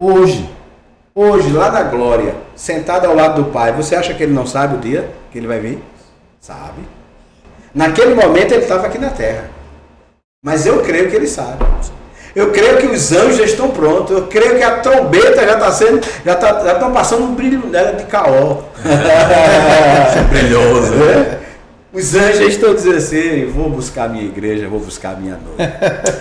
Hoje, lá na glória, sentado ao lado do Pai, você acha que ele não sabe o dia que ele vai vir? Sabe. Naquele momento ele estava aqui na terra. Mas eu creio que ele sabe. Eu creio que os anjos já estão prontos. Eu creio que a trombeta já estão passando um brilho nela de caó. Brilhoso. Os anjos já estão dizendo assim, vou buscar a minha igreja, vou buscar a minha noiva.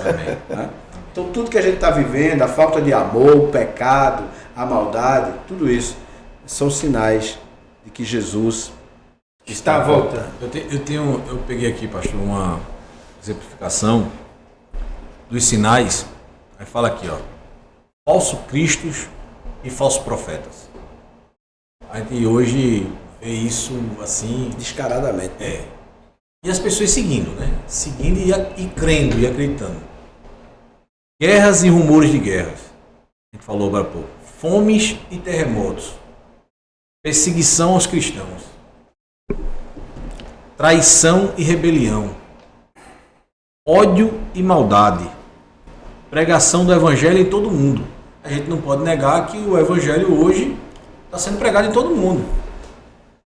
Amém. Então tudo que a gente está vivendo, a falta de amor, o pecado, a maldade, tudo isso são sinais de que Jesus está voltando. Eu peguei aqui, pastor, uma exemplificação dos sinais. Aí fala aqui, ó, falsos cristos e falsos profetas. A gente hoje vê isso assim descaradamente. E as pessoas seguindo, né? Seguindo e crendo e acreditando. Guerras e rumores de guerras. A gente falou agora há pouco. Fomes e terremotos. Perseguição aos cristãos. Traição e rebelião. Ódio e maldade. Pregação do evangelho em todo mundo. A gente não pode negar que o evangelho hoje está sendo pregado em todo mundo.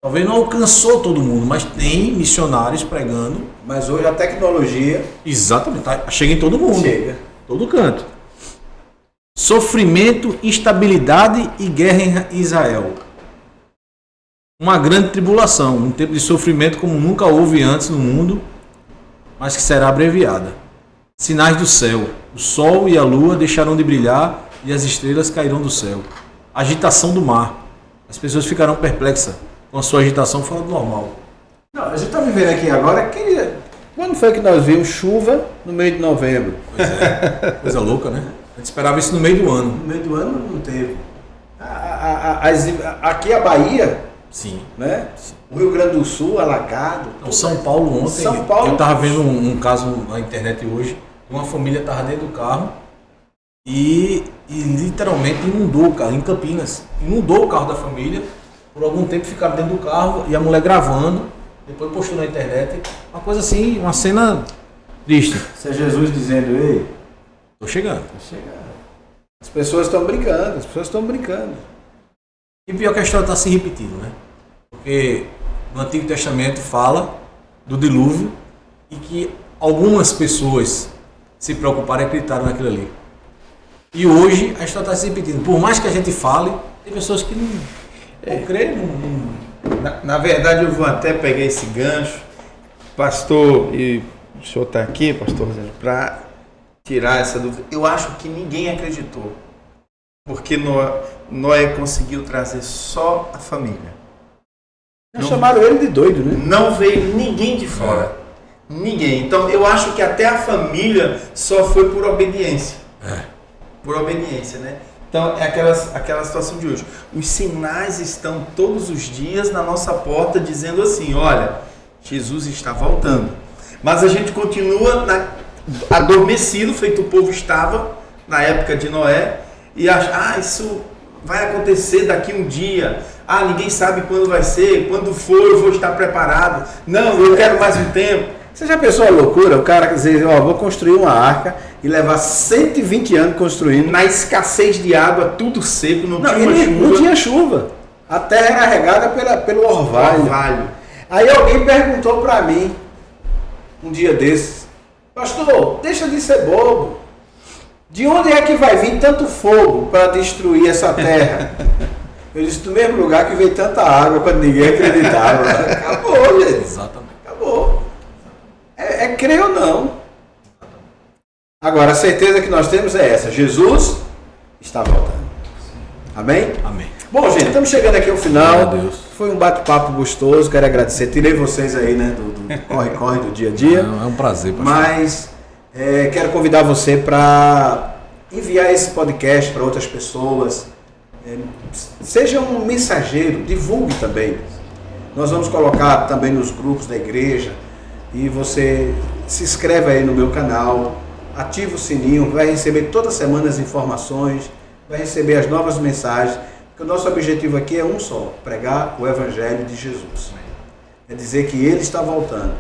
Talvez não alcançou todo mundo, mas tem missionários pregando. Mas hoje a tecnologia... Exatamente, chega em todo mundo. Chega. Todo canto. Sofrimento, instabilidade e guerra em Israel. Uma grande tribulação, um tempo de sofrimento como nunca houve antes no mundo, mas que será abreviada. Sinais do céu. O sol e a lua deixarão de brilhar e as estrelas cairão do céu. Agitação do mar. As pessoas ficarão perplexas com a sua agitação fora do normal. Não, a gente está vivendo aqui agora... Quando foi que nós vimos chuva no meio de novembro? Pois é, coisa louca, né? A gente esperava isso no meio do ano. No meio do ano não teve. Aqui a Bahia... Sim. Né? O Rio Grande do Sul, alagado. Então, São Paulo ontem, eu estava vendo um caso na internet hoje, uma família estava dentro do carro e literalmente inundou o carro, em Campinas. Inundou o carro da família, por algum tempo ficaram dentro do carro e a mulher gravando, depois postou na internet. Uma coisa assim, uma cena triste. Isso é Jesus dizendo, ei, tô chegando. As pessoas estão brincando, E pior que a história está se repetindo, né? Porque no Antigo Testamento fala do dilúvio e que algumas pessoas se preocuparam e acreditaram naquilo ali. E hoje a história está se repetindo. Por mais que a gente fale, tem pessoas que não creem. Na verdade, eu vou até pegar esse gancho, pastor, e o senhor está aqui, pastor Rosendo, para tirar essa dúvida. Eu acho que ninguém acreditou, porque Noé conseguiu trazer só a família. Já chamaram ele de doido, né? Não veio ninguém de fora. Ninguém. Então eu acho que até a família só foi por obediência. Por obediência, né? Então é aquela situação de hoje. Os sinais estão todos os dias na nossa porta dizendo assim, olha, Jesus está voltando. Mas a gente continua adormecido, feito o povo estava na época de Noé, e acha, isso vai acontecer daqui um dia. Ninguém sabe quando vai ser, quando for eu vou estar preparado. Não, eu quero mais um tempo. Você já pensou a loucura? O cara dizer, vou construir uma arca e levar 120 anos construindo. Na escassez de água, tudo seco, não tinha chuva. Não tinha chuva. A terra era regada pelo orvalho. Aí alguém perguntou para mim, um dia desses, pastor, deixa de ser bobo. De onde é que vai vir tanto fogo para destruir essa terra? Eu disse, do mesmo lugar que veio tanta água quando ninguém acreditava. Acabou, gente. Exatamente. Acabou. É crer ou não. Agora, a certeza que nós temos é essa. Jesus está voltando. Amém? Amém. Bom, gente, estamos chegando aqui ao final. Glória a Deus. Foi um bate-papo gostoso. Quero agradecer. Tirei vocês aí, né, do corre-corre do dia a dia. Não, é um prazer, pastor. Mas quero convidar você para enviar esse podcast para outras pessoas. Seja um mensageiro, divulgue também. Nós vamos colocar também nos grupos da igreja. E você se inscreve aí no meu canal, ativa o sininho, vai receber toda semana as informações, vai receber as novas mensagens, porque o nosso objetivo aqui é um só, pregar o Evangelho de Jesus. É dizer que Ele está voltando,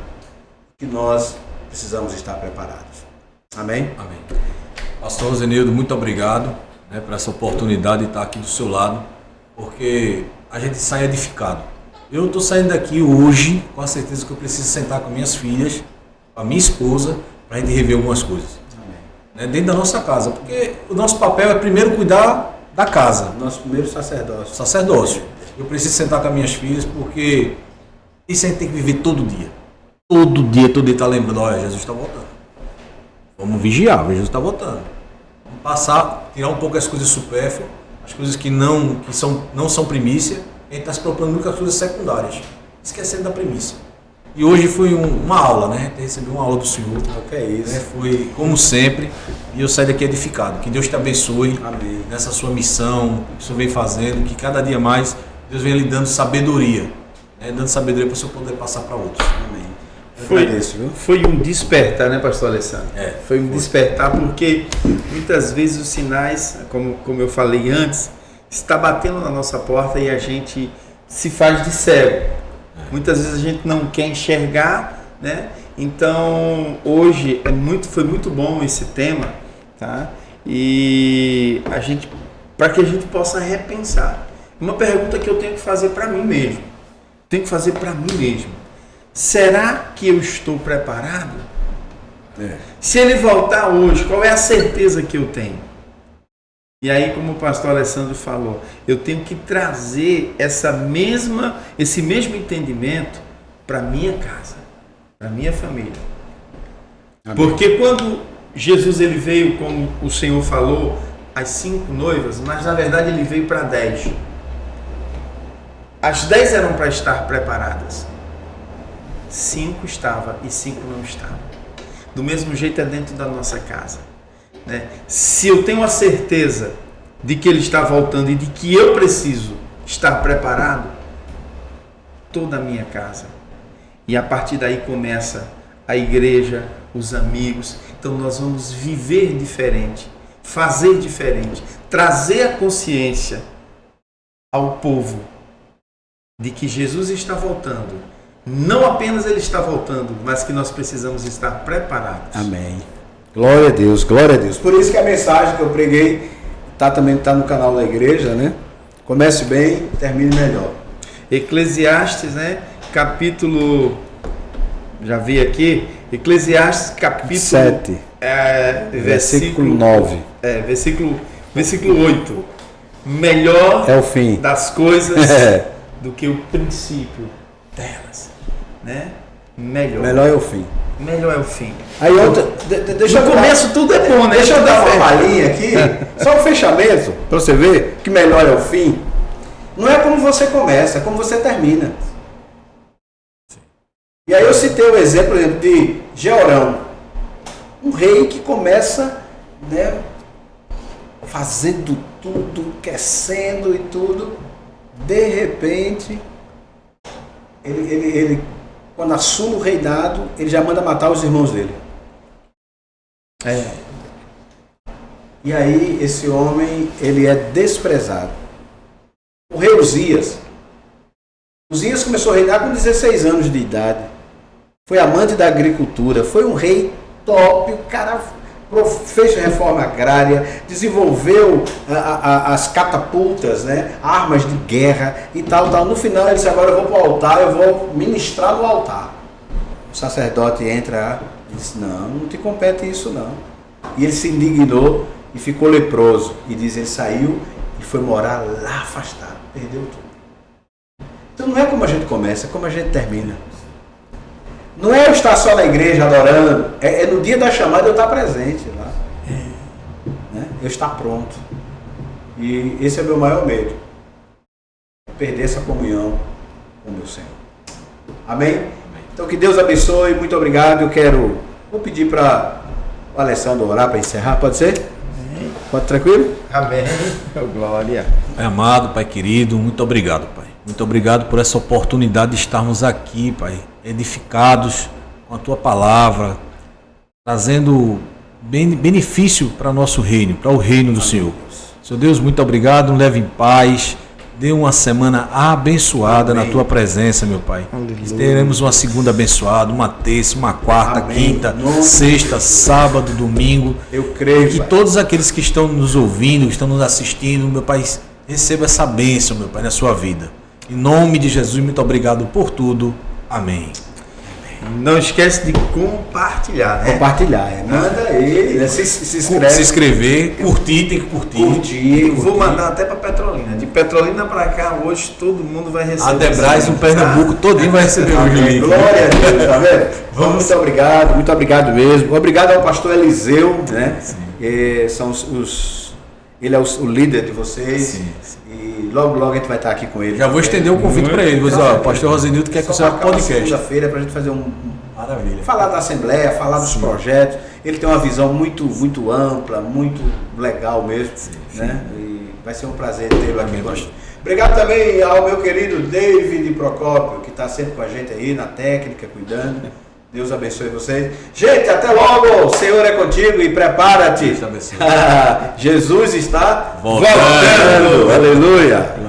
que nós precisamos estar preparados. Amém? Amém. Pastor Rosenildo, muito obrigado, por essa oportunidade de estar aqui do seu lado, porque a gente sai edificado. Eu estou saindo daqui hoje com a certeza que eu preciso sentar com minhas filhas, com a minha esposa, para a gente rever algumas coisas. Amém. Dentro da nossa casa, porque o nosso papel é primeiro cuidar da casa. Nosso primeiro sacerdócio. Sacerdócio. Eu preciso sentar com as minhas filhas, porque isso a gente tem que viver todo dia. Todo dia está lembrando, olha, Jesus está voltando. Vamos vigiar, Jesus está voltando. Vamos passar, tirar um pouco as coisas supérfluas, as coisas que não são primícia. A gente está se preocupando muito com as coisas secundárias, esquecendo da premissa. E hoje foi uma aula, né? A gente recebeu uma aula do Senhor. O que é isso? Foi como sempre, e eu saí daqui edificado. Que Deus te abençoe. Amém. Nessa sua missão, que o Senhor vem fazendo, que cada dia mais Deus venha lhe dando sabedoria. Dando sabedoria para o Senhor poder passar para outros. Amém. Foi um despertar, né, pastor Alessandro? Foi um despertar, porque muitas vezes os sinais, como eu falei antes, está batendo na nossa porta e a gente se faz de cego. Muitas vezes a gente não quer enxergar, né? Então hoje foi muito bom esse tema, tá? E para que a gente possa repensar. Uma pergunta que eu tenho que fazer para mim mesmo. Será que eu estou preparado? Se ele voltar hoje, qual é a certeza que eu tenho? E aí, como o pastor Alessandro falou, eu tenho que trazer esse mesmo entendimento para minha casa, para minha família. Amém. Porque quando Jesus ele veio, como o Senhor falou, as 5 noivas, mas na verdade ele veio para 10. As 10 eram para estar preparadas. 5 estavam e 5 não estavam. Do mesmo jeito é dentro da nossa casa. Se eu tenho a certeza de que Ele está voltando e de que eu preciso estar preparado, toda a minha casa. E a partir daí começa a igreja, os amigos. Então nós vamos viver diferente, fazer diferente, trazer a consciência ao povo de que Jesus está voltando. Não apenas Ele está voltando, mas que nós precisamos estar preparados. Amém. Glória a Deus, glória a Deus. Por isso que a mensagem que eu preguei também está no canal da igreja, né? Comece bem, termine melhor. Eclesiastes, né? Capítulo, já vi aqui, Eclesiastes capítulo 7, versículo 9. Versículo 8. Melhor é o fim das coisas do que o princípio delas, né? Melhor é o fim. Melhor é o fim. Aí deixa no começo tudo é bom, né? Deixa eu dar uma palhinha aqui, só um fechamento, para você ver que melhor é o fim. Não é como você começa, é como você termina. E aí eu citei o exemplo, por exemplo, de Jeorão, um rei que começa, né, fazendo tudo, aquecendo e tudo, de repente, ele quando assume o reinado, ele já manda matar os irmãos dele. E aí esse homem, ele é desprezado. O rei Uzias começou a reinar com 16 anos de idade. Foi amante da agricultura, foi um rei top, o cara fez reforma agrária, desenvolveu as catapultas, né, armas de guerra e tal. No final ele disse, agora eu vou para o altar, eu vou ministrar no altar. O sacerdote entra e disse, não te compete isso não. E ele se indignou e ficou leproso. E diz, ele saiu e foi morar lá afastado, perdeu tudo. Então não é como a gente começa, é como a gente termina. Não é eu estar só na igreja adorando, é no dia da chamada eu estar presente lá. Né? Eu estar pronto. E esse é o meu maior medo. Perder essa comunhão com o meu Senhor. Amém? Então que Deus abençoe, muito obrigado. Vou pedir para o Alessandro orar para encerrar, pode ser? Amém. Pode tranquilo? Amém. Glória. Pai amado, Pai querido, muito obrigado, Pai. Muito obrigado por essa oportunidade de estarmos aqui, Pai, edificados com a Tua palavra, trazendo benefício para o nosso reino, para o reino do Senhor. Senhor Deus, muito obrigado, nos leve em paz, dê uma semana abençoada na Tua presença, meu Pai. Aleluia. Teremos uma segunda abençoada, uma terça, uma quarta, quinta, sexta, sábado, domingo. Eu creio, e que todos aqueles que estão nos ouvindo, que estão nos assistindo, meu Pai, receba essa bênção, meu Pai, na sua vida. Em nome de Jesus, muito obrigado por tudo. Amém. Não esquece de compartilhar, né? Compartilhar, manda aí, se inscrever, curtir, tem que curtir. Vou mandar até para Petrolina. De Petrolina para cá, hoje todo mundo vai receber. A Debrais, no Pernambuco, todinho vai receber hoje o link. Glória a Deus, tá vendo? Muito obrigado mesmo. Obrigado ao pastor Eliseu, né? Ele é o líder de vocês. Sim. E logo a gente vai estar aqui com ele. Já vou estender o convite para ele. O pastor Rosenildo quer que você haja podcast. Segunda-feira para a gente fazer Maravilha. Falar da Assembleia, falar dos projetos. Ele tem uma visão muito, muito ampla, muito legal mesmo. Né? E vai ser um prazer tê-lo aqui conosco. Obrigado também ao meu querido David Procópio, que está sempre com a gente aí na técnica, cuidando. Deus abençoe vocês. Gente, até logo. O Senhor é contigo e prepara-te. Jesus está voltando. Aleluia.